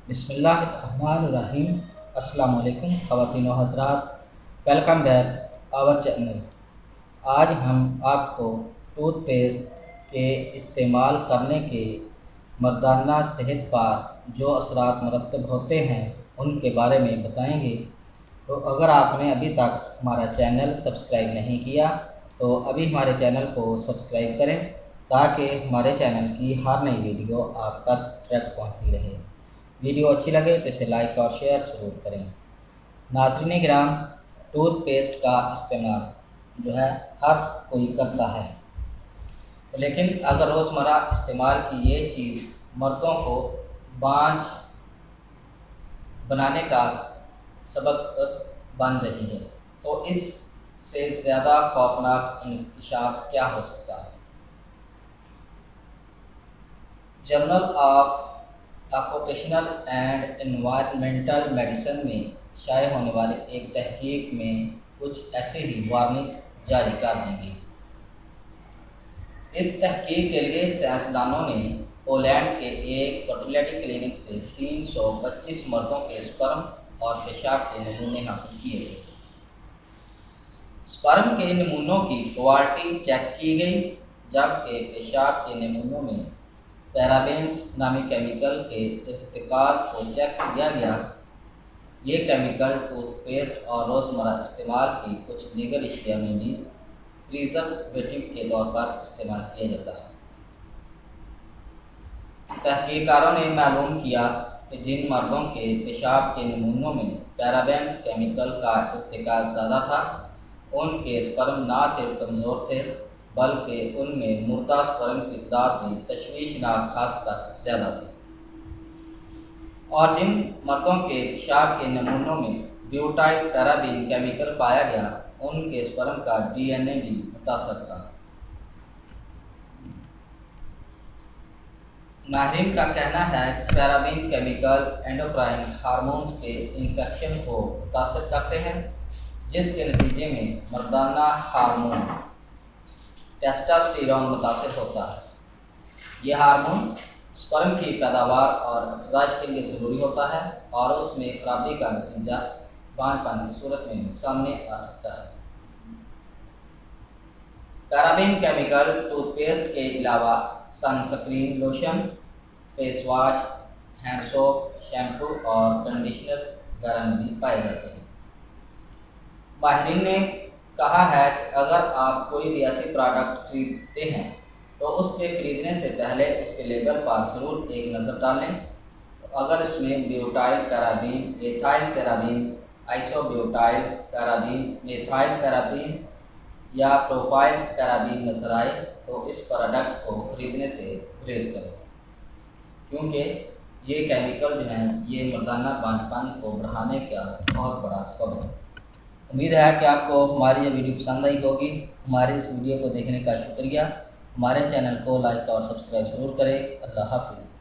بسم اللہ الرحمن الرحیم۔ السلام علیکم خواتین و حضرات، ویلکم بیک آور چینل۔ آج ہم آپ کو ٹوتھ پیسٹ کے استعمال کرنے کے مردانہ صحت پر جو اثرات مرتب ہوتے ہیں ان کے بارے میں بتائیں گے۔ تو اگر آپ نے ابھی تک ہمارا چینل سبسکرائب نہیں کیا تو ابھی ہمارے چینل کو سبسکرائب کریں تاکہ ہمارے چینل کی ہر نئی ویڈیو آپ تک ڈائریکٹ پہنچتی رہے۔ ویڈیو اچھی لگے تو اسے لائک اور شیئر ضرور کریں۔ ناظرین کرام، ٹوتھ پیسٹ کا استعمال جو ہے ہر کوئی کرتا ہے، لیکن اگر روزمرہ استعمال کی یہ چیز مردوں کو بانجھ بنانے کا سبب بن رہی ہے تو اس سے زیادہ خوفناک انکشاف کیا ہو سکتا ہے؟ Journal of occupational and environmental medicine میں شائع ہونے والے ایک تحقیق میں کچھ ایسے ہی وارننگ جاری کر دی گئی۔ اس تحقیق کے لیے سائنسدانوں نے پولینڈ کے ایک فرٹیلیٹی کلینک سے 325 مردوں کے سپرم اور پیشاب کے نمونے حاصل کیے تھے۔ سپرم کے نمونوں کی کوالٹی چیک کی گئی، جبکہ پیشاب کے نمونوں میں پیرابینز نامی کیمیکل کے ارتکاز کو چیک کیا گیا۔ یہ کیمیکل ٹوتھ پیسٹ اور روزمرہ استعمال کی کچھ دیگر اشیاء میں بھی پریزرویٹو کے طور پر استعمال کیا جاتا ہے۔ تحقیقکاروں نے معلوم کیا کہ جن مردوں کے پیشاب کے نمونوں میں پیرابینز کیمیکل کا ارتکاز زیادہ تھا، ان کے سپرم نہ صرف کمزور تھے بلکہ ان میں مردہ سپرم کی تعداد بھی تشویشناک حد تک زیادہ تھی، اور جن مردوں کے پیشاب کے نمونوں میں بیوٹائل پیرابین کیمیکل پایا گیا، ان کے سپرم کا ڈی این اے بھی متاثر تھا۔ ماہرین کا کہنا ہے کہ پیرابین کیمیکل اینڈوکرائن ہارمونز کے انفیکشن کو متاثر کرتے ہیں، جس کے نتیجے میں مردانہ ہارمون ٹیسٹاسٹیرون متاثر ہوتا ہے۔ یہ ہارمون سپرم کی پیداوار اور افزائش کے لیے ضروری ہوتا ہے، اور اس میں خرابی کا نتیجہ بانجھ پن کی صورت میں بھی سامنے آ سکتا ہے۔ پیرابین کیمیکل ٹوتھ پیسٹ کے علاوہ sunscreen, lotion, face wash, hand soap, shampoo اور کنڈیشنر وغیرہ میں بھی پائے جاتے ہیں۔ ماہرین نے کہا ہے کہ اگر آپ کوئی بھی ایسی پروڈکٹ خریدتے ہیں تو اس کے خریدنے سے پہلے اس کے لیبل پر ضرور ایک نظر ڈالیں۔ اگر اس میں بیوٹائل پیرابین، ایتھائل پیرابین، آئسو بیوٹائل پیرابین، میتھائل پیرابین یا پروپائل پیرابین نظر آئے تو اس پروڈکٹ کو خریدنے سے گریز کریں، کیونکہ یہ کیمیکل جو ہیں یہ مردانہ بانجھ پن کو بڑھانے کا بہت بڑا سبب ہے۔ امید ہے کہ آپ کو ہماری یہ ویڈیو پسند آئی ہوگی۔ ہمارے اس ویڈیو کو دیکھنے کا شکریہ۔ ہمارے چینل کو لائک اور سبسکرائب ضرور کریں۔ اللہ حافظ۔